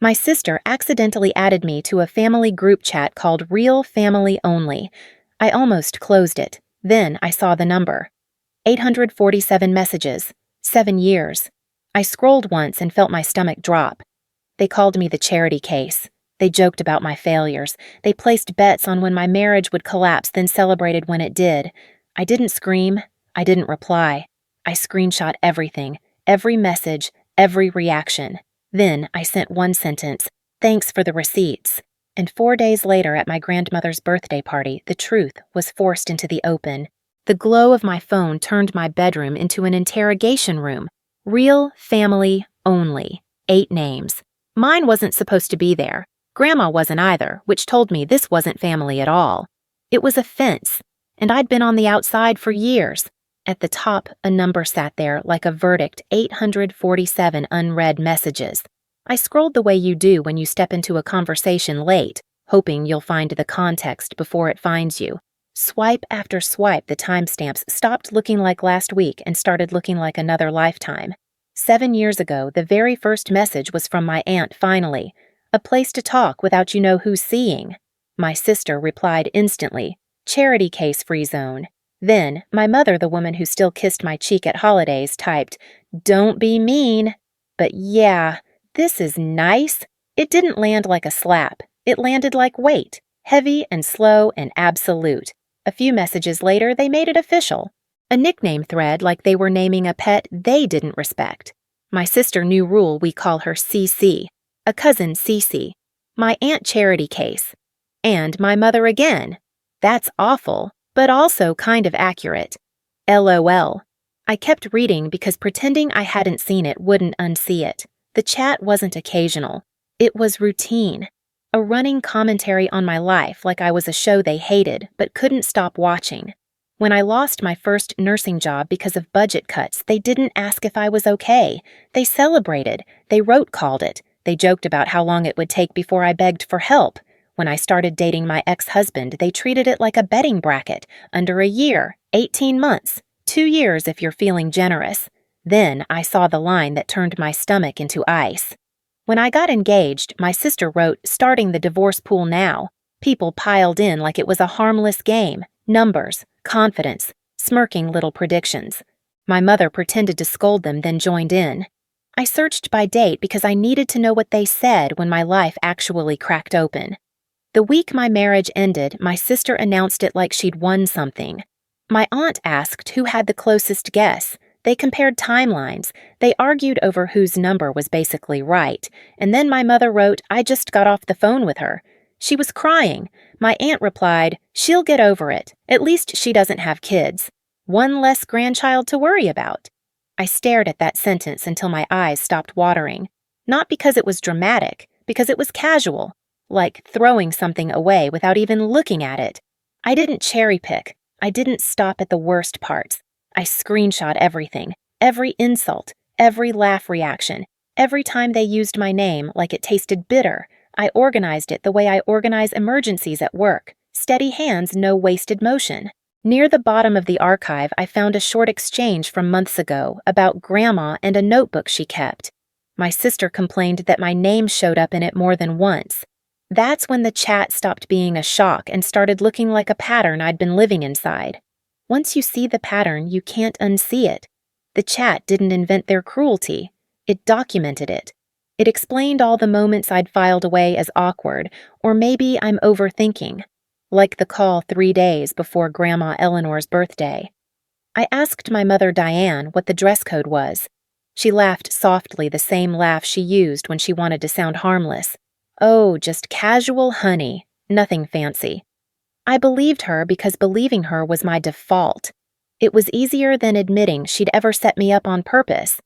My sister accidentally added me to a family group chat called Real Family Only. I almost closed it. Then I saw the number. 847 messages. 7 years. I scrolled once and felt my stomach drop. They called me the charity case. They joked about my failures. They placed bets on when my marriage would collapse, then celebrated when it did. I didn't scream. I didn't reply. I screenshot everything, every message, every reaction. Then I sent one sentence, "Thanks for the receipts." And 4 days later at my grandmother's birthday party, the truth was forced into the open. The glow of my phone turned my bedroom into an interrogation room. Real family only. 8 names. Mine wasn't supposed to be there. Grandma wasn't either, which told me this wasn't family at all. It was a fence, and I'd been on the outside for years. At the top, a number sat there like a verdict, 847 unread messages. I scrolled the way you do when you step into a conversation late, hoping you'll find the context before it finds you. Swipe after swipe, the timestamps stopped looking like last week and started looking like another lifetime. 7 years ago, the very first message was from my aunt finally. A place to talk without you know who's seeing. My sister replied instantly, "Charity case free zone." Then, my mother, the woman who still kissed my cheek at holidays, typed, "Don't be mean." But yeah, this is nice. It didn't land like a slap. It landed like weight, heavy and slow and absolute. A few messages later, they made it official. A nickname thread like they were naming a pet they didn't respect. My sister knew rule we call her CC, a cousin Cece. My aunt charity case. And my mother again. That's awful, but also kind of accurate. LOL. I kept reading because pretending I hadn't seen it wouldn't unsee it. The chat wasn't occasional. It was routine. A running commentary on my life like I was a show they hated but couldn't stop watching. When I lost my first nursing job because of budget cuts, they didn't ask if I was okay. They celebrated. They rote-called it. They joked about how long it would take before I begged for help. When I started dating my ex-husband, they treated it like a betting bracket. Under a year, 18 months, 2 years if you're feeling generous. Then I saw the line that turned my stomach into ice. When I got engaged, my sister wrote, "Starting the divorce pool now." People piled in like it was a harmless game. Numbers, confidence, smirking little predictions. My mother pretended to scold them, then joined in. I searched by date because I needed to know what they said when my life actually cracked open. The week my marriage ended, my sister announced it like she'd won something. My aunt asked who had the closest guess. They compared timelines. They argued over whose number was basically right. And then my mother wrote, "I just got off the phone with her." She was crying. My aunt replied, "She'll get over it. At least she doesn't have kids. One less grandchild to worry about." I stared at that sentence until my eyes stopped watering. Not because it was dramatic, because it was casual. Like throwing something away without even looking at it. I didn't cherry pick. I didn't stop at the worst parts. I screenshot everything, every insult, every laugh reaction, every time they used my name like it tasted bitter. I organized it the way I organize emergencies at work. Steady hands, no wasted motion. Near the bottom of the archive, I found a short exchange from months ago about Grandma and a notebook she kept. My sister complained that my name showed up in it more than once. That's when the chat stopped being a shock and started looking like a pattern I'd been living inside. Once you see the pattern, you can't unsee it. The chat didn't invent their cruelty. It documented it. It explained all the moments I'd filed away as awkward, or maybe I'm overthinking. Like the call 3 days before Grandma Eleanor's birthday. I asked my mother Diane what the dress code was. She laughed softly, the same laugh she used when she wanted to sound harmless. "Oh, just casual honey, nothing fancy." I believed her because believing her was my default. It was easier than admitting she'd ever set me up on purpose.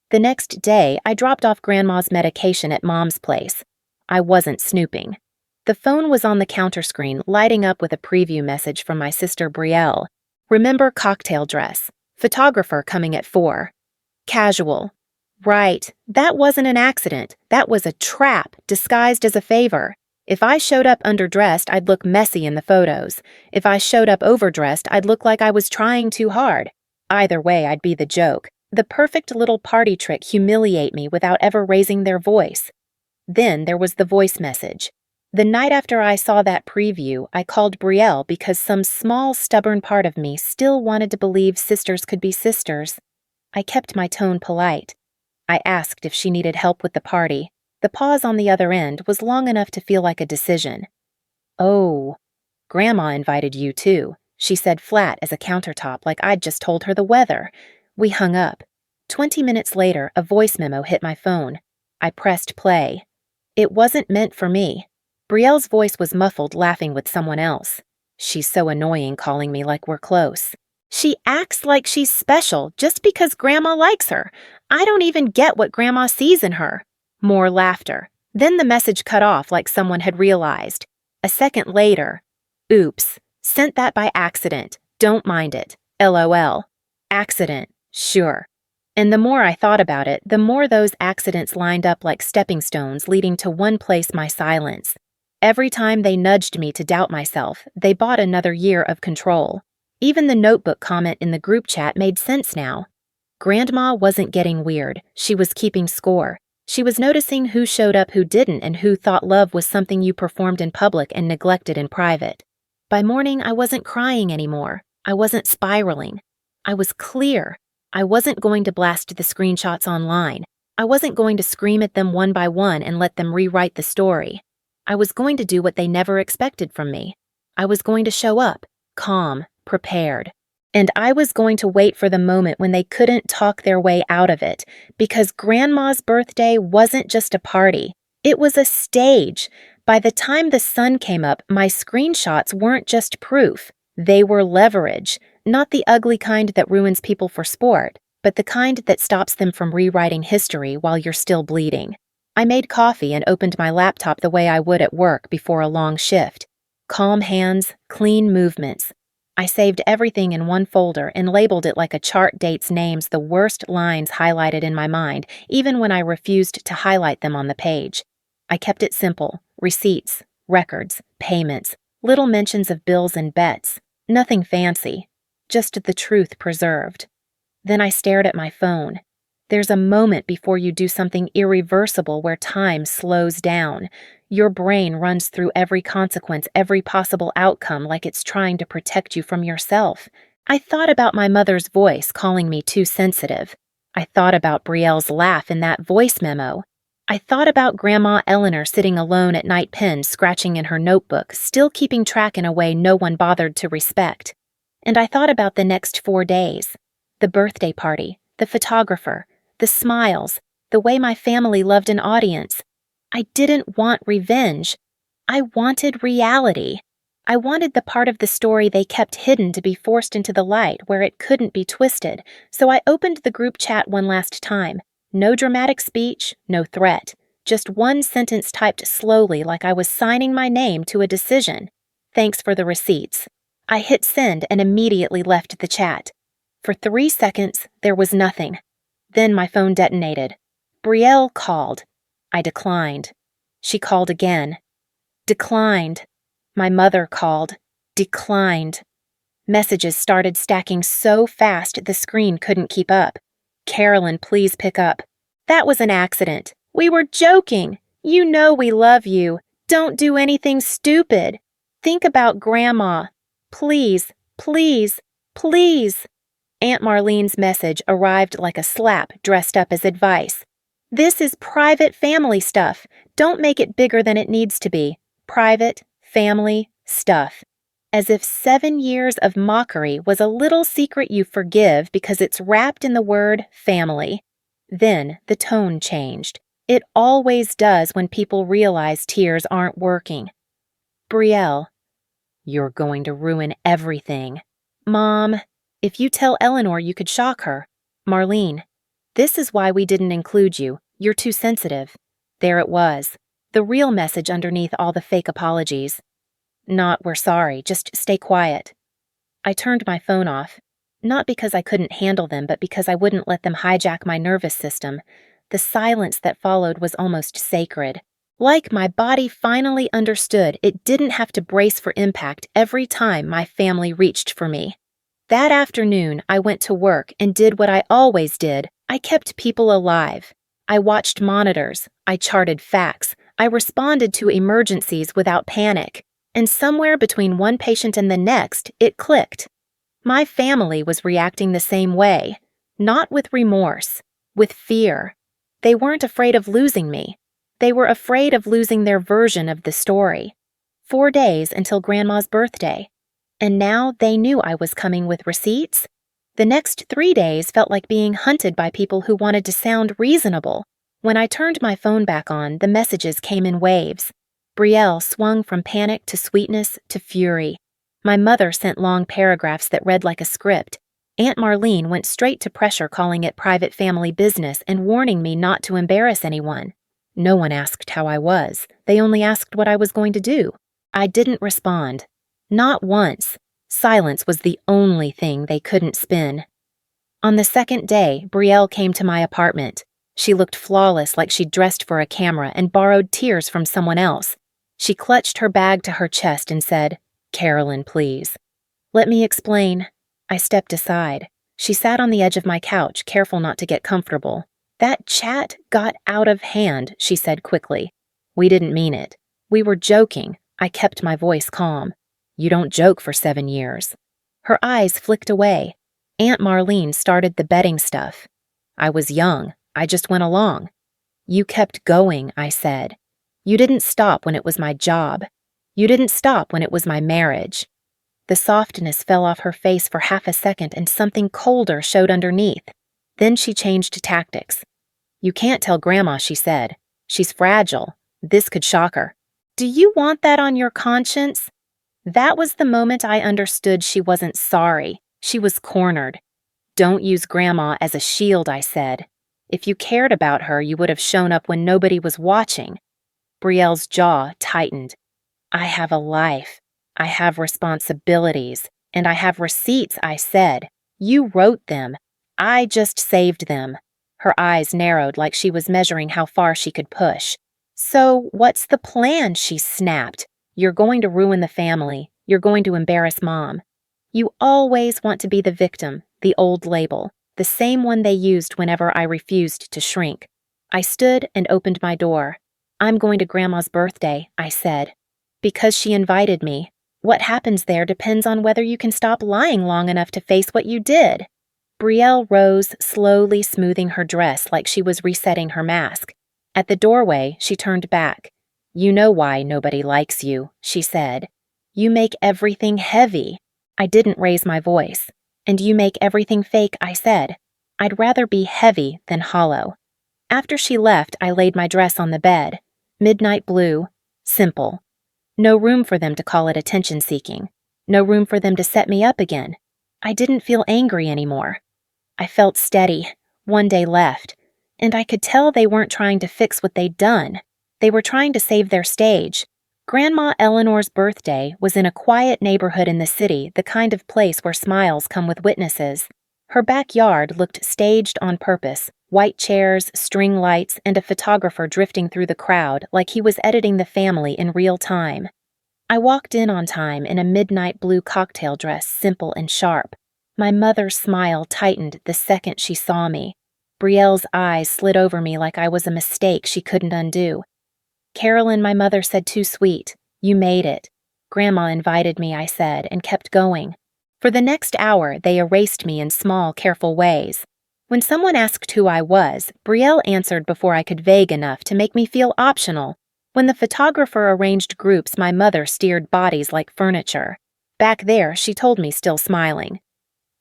The next day, I dropped off Grandma's medication at Mom's place. I wasn't snooping. The phone was on the counter screen, lighting up with a preview message from my sister Brielle. "Remember cocktail dress. Photographer coming at 4. Casual. Right, that wasn't an accident. That was a trap disguised as a favor. If I showed up underdressed, I'd look messy in the photos. If I showed up overdressed, I'd look like I was trying too hard. Either way, I'd be the joke. The perfect little party trick humiliate me without ever raising their voice. Then there was the voice message. The night after I saw that preview, I called Brielle because some small, stubborn part of me still wanted to believe sisters could be sisters. I kept my tone polite. I asked if she needed help with the party. The pause on the other end was long enough to feel like a decision. "Oh, Grandma invited you too," she said flat as a countertop like I'd just told her the weather. We hung up. 20 minutes later, a voice memo hit my phone. I pressed play. It wasn't meant for me. Brielle's voice was muffled, laughing with someone else. She's so annoying calling me like we're close. She acts like she's special just because Grandma likes her. I don't even get what Grandma sees in her. More laughter. Then the message cut off like someone had realized. A second later, "Oops, sent that by accident. Don't mind it. LOL. Accident, sure." And the more I thought about it, the more those accidents lined up like stepping stones leading to one place: my silence. Every time they nudged me to doubt myself, they bought another year of control. Even the notebook comment in the group chat made sense now. Grandma wasn't getting weird. She was keeping score. She was noticing who showed up, who didn't, and who thought love was something you performed in public and neglected in private. By morning, I wasn't crying anymore. I wasn't spiraling. I was clear. I wasn't going to blast the screenshots online. I wasn't going to scream at them one by one and let them rewrite the story. I was going to do what they never expected from me. I was going to show up, calm, prepared. And I was going to wait for the moment when they couldn't talk their way out of it, because Grandma's birthday wasn't just a party. It was a stage. By the time the sun came up, my screenshots weren't just proof. They were leverage, not the ugly kind that ruins people for sport, but the kind that stops them from rewriting history while you're still bleeding. I made coffee and opened my laptop the way I would at work before a long shift. Calm hands, clean movements. I saved everything in one folder and labeled it like a chart dates names the worst lines highlighted in my mind, even when I refused to highlight them on the page. I kept it simple: receipts, records, payments, little mentions of bills and bets. Nothing fancy, just the truth preserved. Then I stared at my phone. There's a moment before you do something irreversible where time slows down. Your brain runs through every consequence, every possible outcome, like it's trying to protect you from yourself. I thought about my mother's voice calling me too sensitive. I thought about Brielle's laugh in that voice memo. I thought about Grandma Eleanor sitting alone at night, pen scratching in her notebook, still keeping track in a way no one bothered to respect. And I thought about the next 4 days. The birthday party, the photographer, the smiles, the way my family loved an audience. I didn't want revenge. I wanted reality. I wanted the part of the story they kept hidden to be forced into the light where it couldn't be twisted, so I opened the group chat one last time. No dramatic speech, no threat. Just one sentence typed slowly like I was signing my name to a decision. "Thanks for the receipts." I hit send and immediately left the chat. For 3 seconds, there was nothing. Then my phone detonated. Brielle called. I declined. She called again. Declined. My mother called. Declined. Messages started stacking so fast the screen couldn't keep up. "Carolyn, please pick up. That was an accident. We were joking. You know we love you. Don't do anything stupid. Think about Grandma. Please, please, please." Aunt Marlene's message arrived like a slap dressed up as advice. "This is private family stuff. Don't make it bigger than it needs to be. Private, family, stuff." As if 7 years of mockery was a little secret you forgive because it's wrapped in the word family. Then the tone changed. It always does when people realize tears aren't working. "Brielle, you're going to ruin everything." "Mom, if you tell Eleanor, you could shock her." "Marlene, this is why we didn't include you. You're too sensitive." There it was, the real message underneath all the fake apologies. Not "we're sorry, just stay quiet." I turned my phone off, not because I couldn't handle them, but because I wouldn't let them hijack my nervous system. The silence that followed was almost sacred. Like my body finally understood it didn't have to brace for impact every time my family reached for me. That afternoon, I went to work and did what I always did. I kept people alive. I watched monitors, I charted facts, I responded to emergencies without panic, and somewhere between one patient and the next, it clicked. My family was reacting the same way, not with remorse, with fear. They weren't afraid of losing me. They were afraid of losing their version of the story. 4 days until Grandma's birthday. And now they knew I was coming with receipts? The next 3 days felt like being hunted by people who wanted to sound reasonable. When I turned my phone back on, the messages came in waves. Brielle swung from panic to sweetness to fury. My mother sent long paragraphs that read like a script. Aunt Marlene went straight to pressure, calling it private family business and warning me not to embarrass anyone. No one asked how I was. They only asked what I was going to do. I didn't respond. Not once. Silence was the only thing they couldn't spin. On the second day, Brielle came to my apartment. She looked flawless, like she'd dressed for a camera and borrowed tears from someone else. She clutched her bag to her chest and said, "Carolyn, please." "Let me explain." I stepped aside. She sat on the edge of my couch, careful not to get comfortable. "That chat got out of hand," she said quickly. "We didn't mean it. We were joking." I kept my voice calm. "You don't joke for 7 years." Her eyes flicked away. Aunt Marlene started the betting stuff. "I was young. I just went along." "You kept going," I said. "You didn't stop when it was my job. You didn't stop when it was my marriage." The softness fell off her face for half a second and something colder showed underneath. Then she changed tactics. "You can't tell Grandma," she said. "She's fragile. This could shock her." "Do you want that on your conscience?" That was the moment I understood she wasn't sorry. She was cornered. "Don't use Grandma as a shield," I said. "If you cared about her, you would have shown up when nobody was watching." Brielle's jaw tightened. "I have a life. I have responsibilities. And I have receipts," I said. "You wrote them. I just saved them." Her eyes narrowed like she was measuring how far she could push. "So what's the plan?" she snapped. "You're going to ruin the family. You're going to embarrass Mom. You always want to be the victim, the old label, the same one they used whenever I refused to shrink." I stood and opened my door. "I'm going to Grandma's birthday," I said. "Because she invited me. What happens there depends on whether you can stop lying long enough to face what you did." Brielle rose, slowly smoothing her dress like she was resetting her mask. At the doorway, she turned back. "You know why nobody likes you," she said. "You make everything heavy." I didn't raise my voice. "And you make everything fake," I said. "I'd rather be heavy than hollow." After she left, I laid my dress on the bed. Midnight blue. Simple. No room for them to call it attention-seeking. No room for them to set me up again. I didn't feel angry anymore. I felt steady. 1 day left. And I could tell they weren't trying to fix what they'd done. They were trying to save their stage. Grandma Eleanor's birthday was in a quiet neighborhood in the city, the kind of place where smiles come with witnesses. Her backyard looked staged on purpose, white chairs, string lights, and a photographer drifting through the crowd like he was editing the family in real time. I walked in on time in a midnight blue cocktail dress, simple and sharp. My mother's smile tightened the second she saw me. Brielle's eyes slid over me like I was a mistake she couldn't undo. "Carolyn," my mother said, "too sweet. You made it." "Grandma invited me," I said, and kept going. For the next hour, they erased me in small, careful ways. When someone asked who I was, Brielle answered before I could vague enough to make me feel optional. When the photographer arranged groups, my mother steered bodies like furniture. Back there, she told me, still smiling.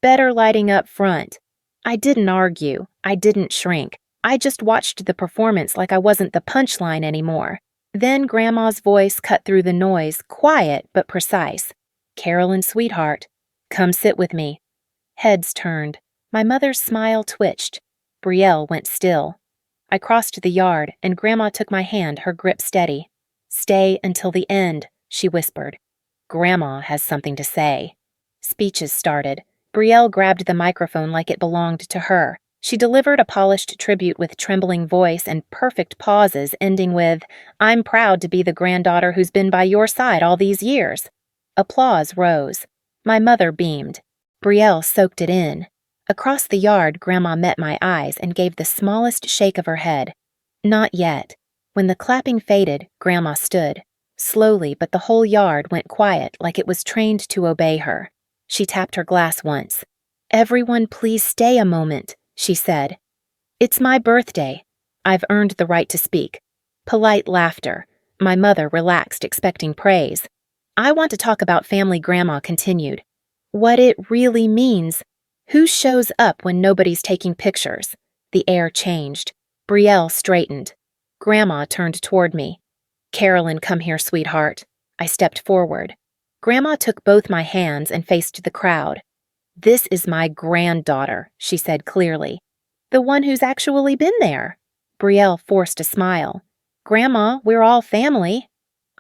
"Better lighting up front." I didn't argue. I didn't shrink. I just watched the performance like I wasn't the punchline anymore. Then Grandma's voice cut through the noise, quiet but precise. "Carolyn, sweetheart, come sit with me." Heads turned. My mother's smile twitched. Brielle went still. I crossed the yard, and Grandma took my hand, her grip steady. "Stay until the end," she whispered. "Grandma has something to say." Speeches started. Brielle grabbed the microphone like it belonged to her. She delivered a polished tribute with trembling voice and perfect pauses, ending with, "I'm proud to be the granddaughter who's been by your side all these years." Applause rose. My mother beamed. Brielle soaked it in. Across the yard, Grandma met my eyes and gave the smallest shake of her head. Not yet. When the clapping faded, Grandma stood. Slowly, but the whole yard went quiet like it was trained to obey her. She tapped her glass once. "Everyone, please stay a moment," she said. "It's my birthday. I've earned the right to speak." Polite laughter. My mother relaxed, expecting praise. "I want to talk about family," Grandma continued. "What it really means. Who shows up when nobody's taking pictures?" The air changed. Brielle straightened. Grandma turned toward me. "Carolyn, come here, sweetheart." I stepped forward. Grandma took both my hands and faced the crowd. "This is my granddaughter," she said clearly. "The one who's actually been there." Brielle forced a smile. "Grandma, we're all family."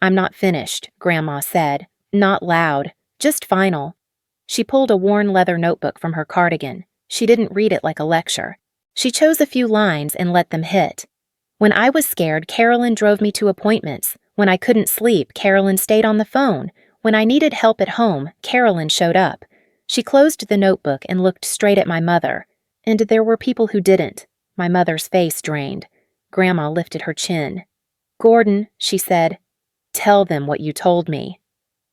"I'm not finished," Grandma said. Not loud, just final. She pulled a worn leather notebook from her cardigan. She didn't read it like a lecture. She chose a few lines and let them hit. "When I was scared, Carolyn drove me to appointments. When I couldn't sleep, Carolyn stayed on the phone. When I needed help at home, Carolyn showed up." She closed the notebook and looked straight at my mother. And there were people who didn't. My mother's face drained. Grandma lifted her chin. "Gordon," she said, "tell them what you told me."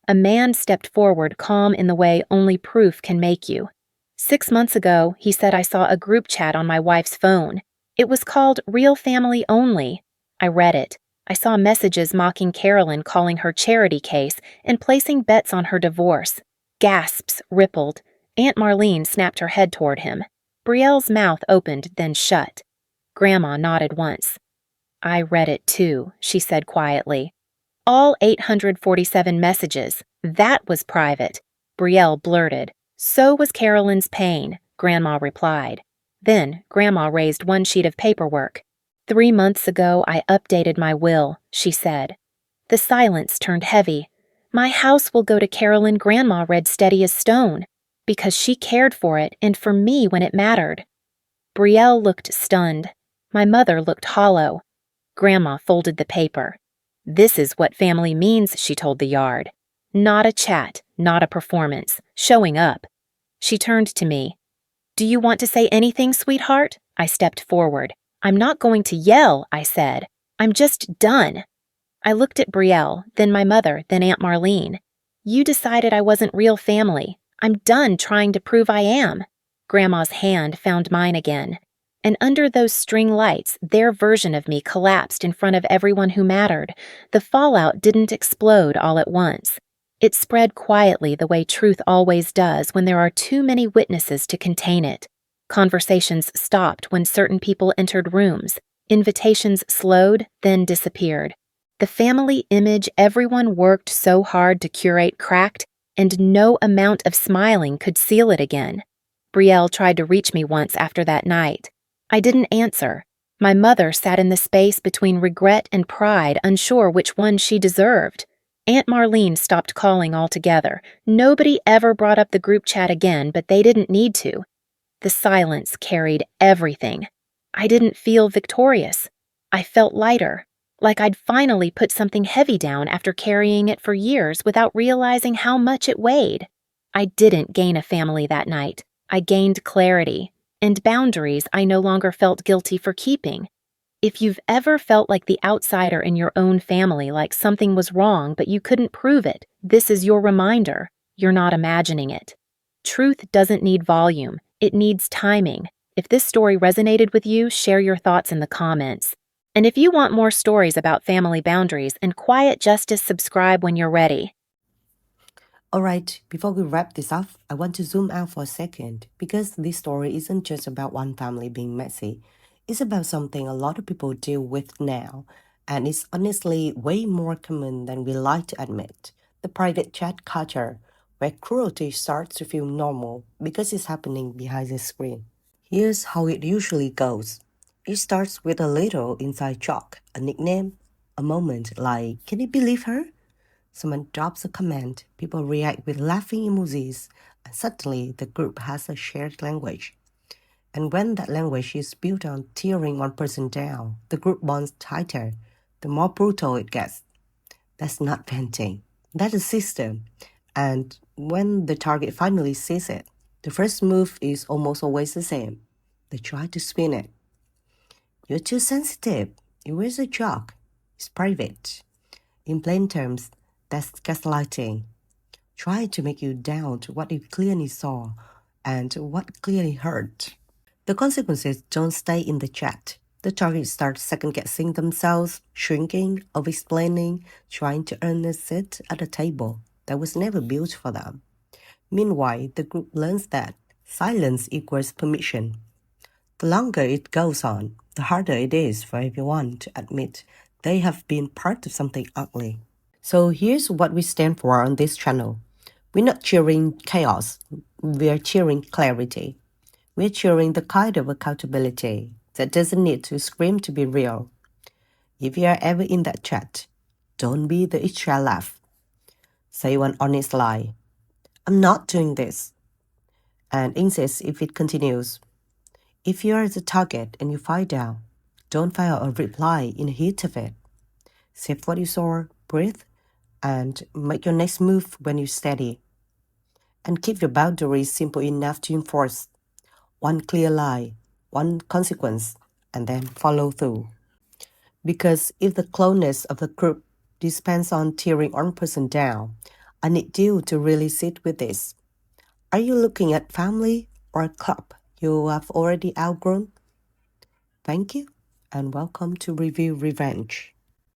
A man stepped forward, calm in the way only proof can make you. 6 months ago, he said I saw a group chat on my wife's phone. It was called Real Family Only. I read it. I saw messages mocking Carolyn, calling her charity case, and placing bets on her divorce. Gasps rippled. Aunt Marlene snapped her head toward him. Brielle's mouth opened, then shut. Grandma nodded once. "I read it too," she said quietly. "All 847 messages. That was private." Brielle blurted. "So was Carolyn's pain," Grandma replied. Then Grandma raised one sheet of paperwork. "3 months ago, I updated my will," she said. The silence turned heavy. "My house will go to Carolyn," Grandma read steady as stone, "because she cared for it and for me when it mattered." Brielle looked stunned. My mother looked hollow. Grandma folded the paper. "This is what family means," she told the yard. "Not a chat, not a performance, showing up." She turned to me. "Do you want to say anything, sweetheart?" I stepped forward. "I'm not going to yell," I said. "I'm just done." I looked at Brielle, then my mother, then Aunt Marlene. "You decided I wasn't real family. I'm done trying to prove I am." Grandma's hand found mine again. And under those string lights, their version of me collapsed in front of everyone who mattered. The fallout didn't explode all at once. It spread quietly the way truth always does when there are too many witnesses to contain it. Conversations stopped when certain people entered rooms. Invitations slowed, then disappeared. The family image everyone worked so hard to curate cracked, and no amount of smiling could seal it again. Brielle tried to reach me once after that night. I didn't answer. My mother sat in the space between regret and pride, unsure which one she deserved. Aunt Marlene stopped calling altogether. Nobody ever brought up the group chat again, but they didn't need to. The silence carried everything. I didn't feel victorious. I felt lighter, like I'd finally put something heavy down after carrying it for years without realizing how much it weighed. I didn't gain a family that night. I gained clarity. And boundaries I no longer felt guilty for keeping. If you've ever felt like the outsider in your own family, like something was wrong but you couldn't prove it, this is your reminder. You're not imagining it. Truth doesn't need volume. It needs timing. If this story resonated with you, share your thoughts in the comments. And if you want more stories about family boundaries and quiet justice, subscribe when you're ready. Alright, before we wrap this up, I want to zoom out for a second because this story isn't just about one family being messy. It's about something a lot of people deal with now, and it's honestly way more common than we like to admit. The private chat culture, where cruelty starts to feel normal because it's happening behind the screen. Here's how it usually goes. It starts with a little inside joke, a nickname, a moment like, "Can you believe her?" Someone drops a comment, people react with laughing emojis, and suddenly the group has a shared language. And when that language is built on tearing one person down, the group bonds tighter, the more brutal it gets. That's not venting, that's a system. And when the target finally sees it, The first move is almost always the same. They try to spin it. You're too sensitive. It was a joke. It's private. In plain terms, that's gaslighting. Trying to make you doubt what you clearly saw and what clearly heard. The consequences don't stay in the chat. The targets start second-guessing themselves, shrinking, over-explaining, trying to earn a seat at a table that was never built for them. Meanwhile, the group learns that silence equals permission. The longer it goes on, the harder it is for everyone to admit they have been part of something ugly. So here's what we stand for on this channel. We're not cheering chaos, we're cheering clarity. We're cheering the kind of accountability that doesn't need to scream to be real. If you are ever in that chat, don't be the extra laugh. Say one honest lie. I'm not doing this. And insist if it continues. If you are the target and you find out, don't file a reply in the heat of it. Save what you saw, breathe, and make your next move when you're steady. And keep your boundaries simple enough to enforce. One clear lie, one consequence, and then follow through. Because if the closeness of the group depends on tearing one person down, I need you to really sit with this. Are you looking at family or a club you have already outgrown? Thank you, and welcome to Review Revenge.